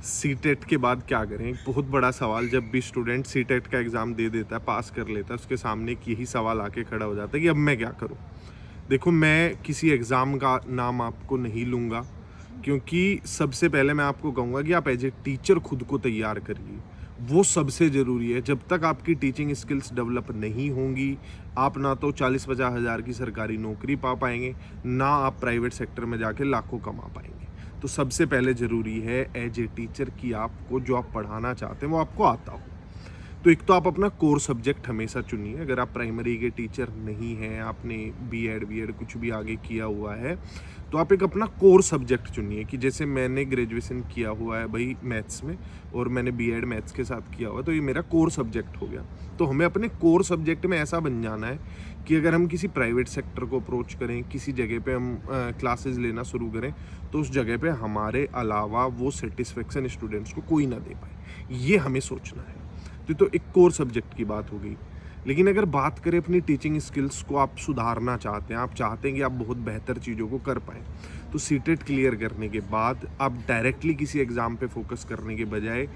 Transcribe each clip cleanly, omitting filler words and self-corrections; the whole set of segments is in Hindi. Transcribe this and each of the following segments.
सीटेट के बाद क्या करें? एक बहुत बड़ा सवाल, जब भी स्टूडेंट सीटेट का एग्ज़ाम दे देता है, पास कर लेता है, उसके सामने एक यही सवाल आके खड़ा हो जाता है कि अब मैं क्या करूं? देखो, मैं किसी एग्ज़ाम का नाम आपको नहीं लूँगा, क्योंकि सबसे पहले मैं आपको कहूँगा कि आप एज ए टीचर खुद को तैयार करिए। वो सबसे ज़रूरी है। जब तक आपकी टीचिंग स्किल्स डेवलप नहीं होंगी, आप ना तो 40-50 हज़ार की सरकारी नौकरी पा पाएंगे, ना आप प्राइवेट सेक्टर में जाके लाखों कमा पाएंगे। तो सबसे पहले ज़रूरी है एज ए टीचर कि आपको जो आप पढ़ाना चाहते हैं वो आपको आता हो। तो एक तो आप अपना कोर सब्जेक्ट हमेशा चुनिए। अगर आप प्राइमरी के टीचर नहीं हैं, आपने बीएड कुछ भी आगे किया हुआ है, तो आप एक अपना कोर सब्जेक्ट चुनिए। कि जैसे मैंने ग्रेजुएशन किया हुआ है भाई मैथ्स में, और मैंने बीएड मैथ्स के साथ किया हुआ है, तो ये मेरा कोर सब्जेक्ट हो गया। तो हमें अपने कोर सब्जेक्ट में ऐसा बन जाना है कि अगर हम किसी प्राइवेट सेक्टर को अप्रोच करें, किसी जगह पे हम क्लासेस लेना शुरू करें, तो उस जगह पे हमारे अलावा वो सेटिस्फेक्शन स्टूडेंट्स को कोई ना दे पाए। ये हमें सोचना है। तो एक कोर सब्जेक्ट की बात हो गई। लेकिन अगर बात करें अपनी टीचिंग स्किल्स को आप सुधारना चाहते हैं, आप चाहते हैं कि आप बहुत बेहतर चीज़ों को कर पाएँ, तो सीटेट क्लियर करने के बाद आप डायरेक्टली किसी एग्ज़ाम पे फोकस करने के बजाय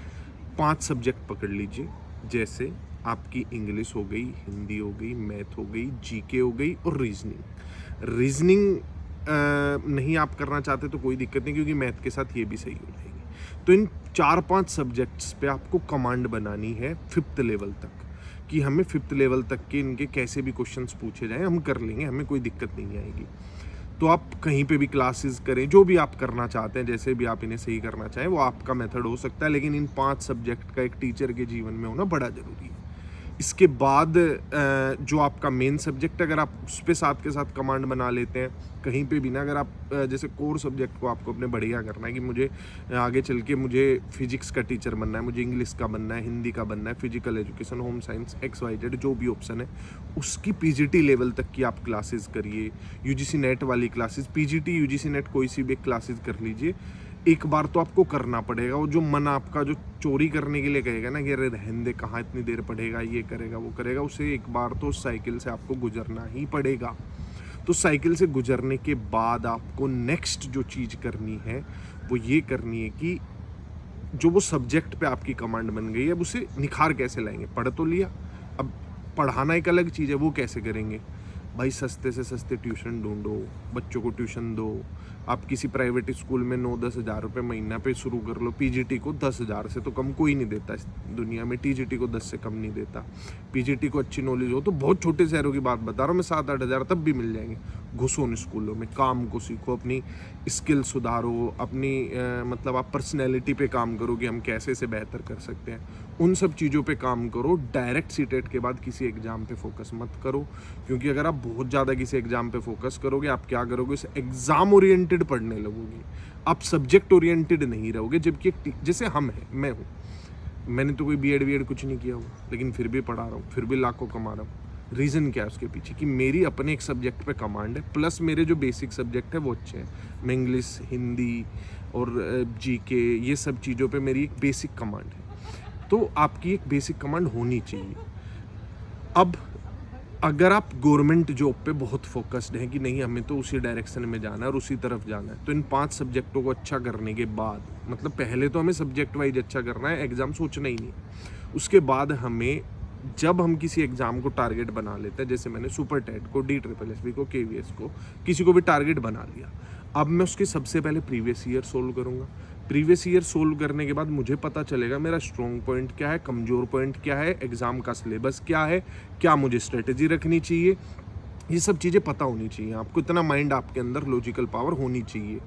5 सब्जेक्ट पकड़ लीजिए। जैसे आपकी इंग्लिश हो गई, हिंदी हो गई, मैथ हो गई, जीके हो गई और रीजनिंग। रीजनिंग नहीं आप करना चाहते तो कोई दिक्कत नहीं, क्योंकि मैथ के साथ ये भी सही हो जाएगी। तो इन 4-5 सब्जेक्ट्स पे आपको कमांड बनानी है 5th लेवल तक, कि हमें 5th लेवल तक के इनके कैसे भी क्वेश्चंस पूछे जाएं हम कर लेंगे, हमें कोई दिक्कत नहीं आएगी। तो आप कहीं पे भी क्लासेस करें, जो भी आप करना चाहते हैं, जैसे भी आप इन्हें सही करना चाहें, वो आपका मेथड हो सकता है। लेकिन इन 5 सब्जेक्ट का एक टीचर के जीवन में होना बड़ा ज़रूरी है। इसके बाद जो आपका मेन सब्जेक्ट, अगर आप उस पे साथ के साथ कमांड बना लेते हैं कहीं पे भी ना, अगर आप जैसे कोर सब्जेक्ट को आपको अपने बढ़िया करना है कि मुझे आगे चल के मुझे फिजिक्स का टीचर बनना है, मुझे इंग्लिश का बनना है, हिंदी का बनना है, physical education, home science, XYZ जो भी ऑप्शन है, उसकी पीजीटी लेवल तक की आप क्लासेस करिए। यूजीसी नेट वाली क्लासेस, पीजीटी यूजीसी नेट कोई सी भी क्लासेस कर लीजिए। एक बार तो आपको करना पड़ेगा। वो जो मन आपका जो चोरी करने के लिए कहेगा ना कि अरे रहने दे, कहाँ इतनी देर पढ़ेगा, ये करेगा वो करेगा, उसे एक बार तो साइकिल से आपको गुजरना ही पड़ेगा। तो साइकिल से गुजरने के बाद आपको नेक्स्ट जो चीज़ करनी है वो ये करनी है कि जो वो सब्जेक्ट पे आपकी कमांड बन गई है, अब उसे निखार कैसे लाएंगे। पढ़ तो लिया, अब पढ़ाना एक अलग चीज़ है, वो कैसे करेंगे भाई? सस्ते से सस्ते ट्यूशन ढूंढो, बच्चों को ट्यूशन दो। आप किसी प्राइवेट स्कूल में 9-10 हज़ार रुपये महीना पे शुरू कर लो। पीजीटी को 10 हज़ार से तो कम कोई नहीं देता इस दुनिया में, टीजीटी को 10 से कम नहीं देता। पीजीटी को अच्छी नॉलेज हो तो बहुत छोटे शहरों की बात बता रहा हूँ मैं, 7-8 हज़ार तब भी मिल जाएंगे। घुसो उन स्कूलों में, काम को सीखो, अपनी स्किल सुधारो, अपनी मतलब आप पर्सनैलिटी पे काम करो कि हम कैसे इसे बेहतर कर सकते हैं। उन सब चीज़ों पे काम करो। डायरेक्ट सीटेट के बाद किसी एग्ज़ाम पे फोकस मत करो, क्योंकि अगर आप बहुत ज़्यादा किसी एग्ज़ाम पे फोकस करोगे, आप क्या करोगे, उस एग्ज़ाम ओरिएंटेड पढ़ने लगोगे, आप सब्जेक्ट ओरिएंटेड नहीं रहोगे। जबकि जैसे हम हैं, मैं हूँ, मैंने तो कोई बीएड कुछ नहीं किया हुआ, लेकिन फिर भी पढ़ा रहा हूँ, फिर भी लाखों कमा रहा हूँ। रीज़न क्या है उसके पीछे? कि मेरी अपने एक सब्जेक्ट पे कमांड है, प्लस मेरे जो बेसिक सब्जेक्ट है वो अच्छे हैं। मैं इंग्लिश, हिंदी और जीके, ये सब चीज़ों पे मेरी एक बेसिक कमांड है। तो आपकी एक बेसिक कमांड होनी चाहिए। अब अगर आप गवर्नमेंट जॉब पे बहुत फोकस्ड हैं कि नहीं हमें तो उसी डायरेक्शन में जाना है और उसी तरफ जाना है, तो इन 5 सब्जेक्टों को अच्छा करने के बाद, मतलब पहले तो हमें सब्जेक्ट वाइज अच्छा करना है, एग्ज़ाम सोचना ही नहीं। उसके बाद हमें, जब हम किसी एग्ज़ाम को टारगेट बना लेते हैं, जैसे मैंने सुपर टेट को, DSSB को, KVS को, किसी को भी टारगेट बना लिया, अब मैं उसके सबसे पहले प्रीवियस ईयर सोल्व करूँगा। प्रीवियस ईयर सोल्व करने के बाद मुझे पता चलेगा मेरा स्ट्रॉन्ग पॉइंट क्या है, कमज़ोर पॉइंट क्या है, एग्ज़ाम का सिलेबस क्या है, क्या मुझे स्ट्रेटजी रखनी चाहिए। ये सब चीज़ें पता होनी चाहिए आपको। इतना माइंड आपके अंदर, लॉजिकल पावर होनी चाहिए,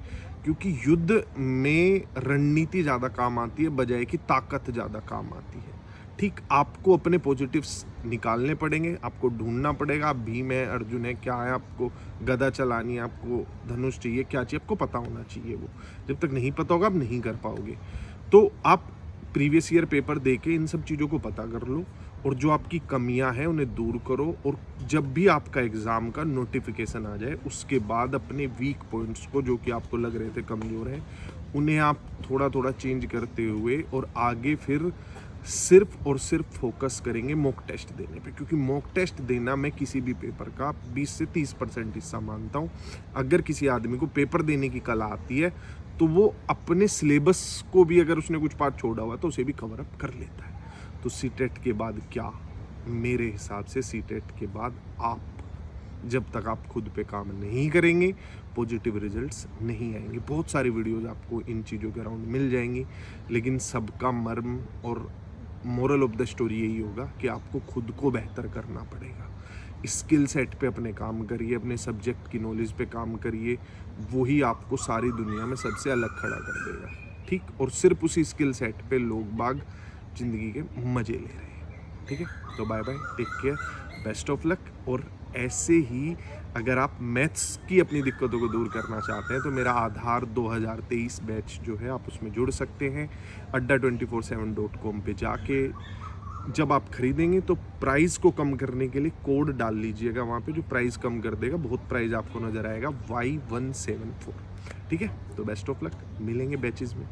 क्योंकि युद्ध में रणनीति ज़्यादा काम आती है बजाय कि ताकत ज़्यादा काम आती है। ठीक, आपको अपने पॉजिटिव्स निकालने पड़ेंगे, आपको ढूंढना पड़ेगा। आप भीम है, अर्जुन है, क्या है, आपको गदा चलानी है, आपको धनुष चाहिए, क्या चाहिए, आपको पता होना चाहिए। वो जब तक नहीं पता होगा आप नहीं कर पाओगे। तो आप प्रीवियस ईयर पेपर दे के इन सब चीज़ों को पता कर लो, और जो आपकी कमियां हैं उन्हें दूर करो। और जब भी आपका एग्ज़ाम का नोटिफिकेशन आ जाए, उसके बाद अपने वीक पॉइंट्स को, जो कि आपको लग रहे थे कमज़ोर हैं, उन्हें आप थोड़ा थोड़ा चेंज करते हुए और आगे फिर सिर्फ और सिर्फ फोकस करेंगे मॉक टेस्ट देने पे। क्योंकि मॉक टेस्ट देना मैं किसी भी पेपर का 20 से 30% हिस्सा मानता हूँ। अगर किसी आदमी को पेपर देने की कला आती है तो वो अपने सिलेबस को भी अगर उसने कुछ पार्ट छोड़ा हुआ तो उसे भी कवर अप कर लेता है। तो सीटेट के बाद क्या, मेरे हिसाब से सीटेट के बाद आप, जब तक आप खुद पे काम नहीं करेंगे पॉजिटिव रिजल्ट्स नहीं आएंगे। बहुत सारी वीडियोस आपको इन चीज़ों के अराउंड मिल जाएंगी, लेकिन सबका मर्म और मोरल ऑफ द स्टोरी यही होगा कि आपको खुद को बेहतर करना पड़ेगा। स्किल सेट पे अपने काम करिए, अपने सब्जेक्ट की नॉलेज पे काम करिए, वही आपको सारी दुनिया में सबसे अलग खड़ा कर देगा, ठीक। और सिर्फ उसी स्किल सेट पे लोग बाग ज़िंदगी के मज़े ले रहे हैं, ठीक है। तो bye bye, take care, best of luck. और ऐसे ही अगर आप मैथ्स की अपनी दिक्कतों को दूर करना चाहते हैं तो मेरा आधार 2023 बैच जो है आप उसमें जुड़ सकते हैं। adda247.com पे जाके जब आप खरीदेंगे तो प्राइस को कम करने के लिए कोड डाल लीजिएगा वहाँ पे, जो प्राइस कम कर देगा। बहुत प्राइस आपको नज़र आएगा Y174, ठीक है। तो बेस्ट ऑफ लक, मिलेंगे बैचेस में।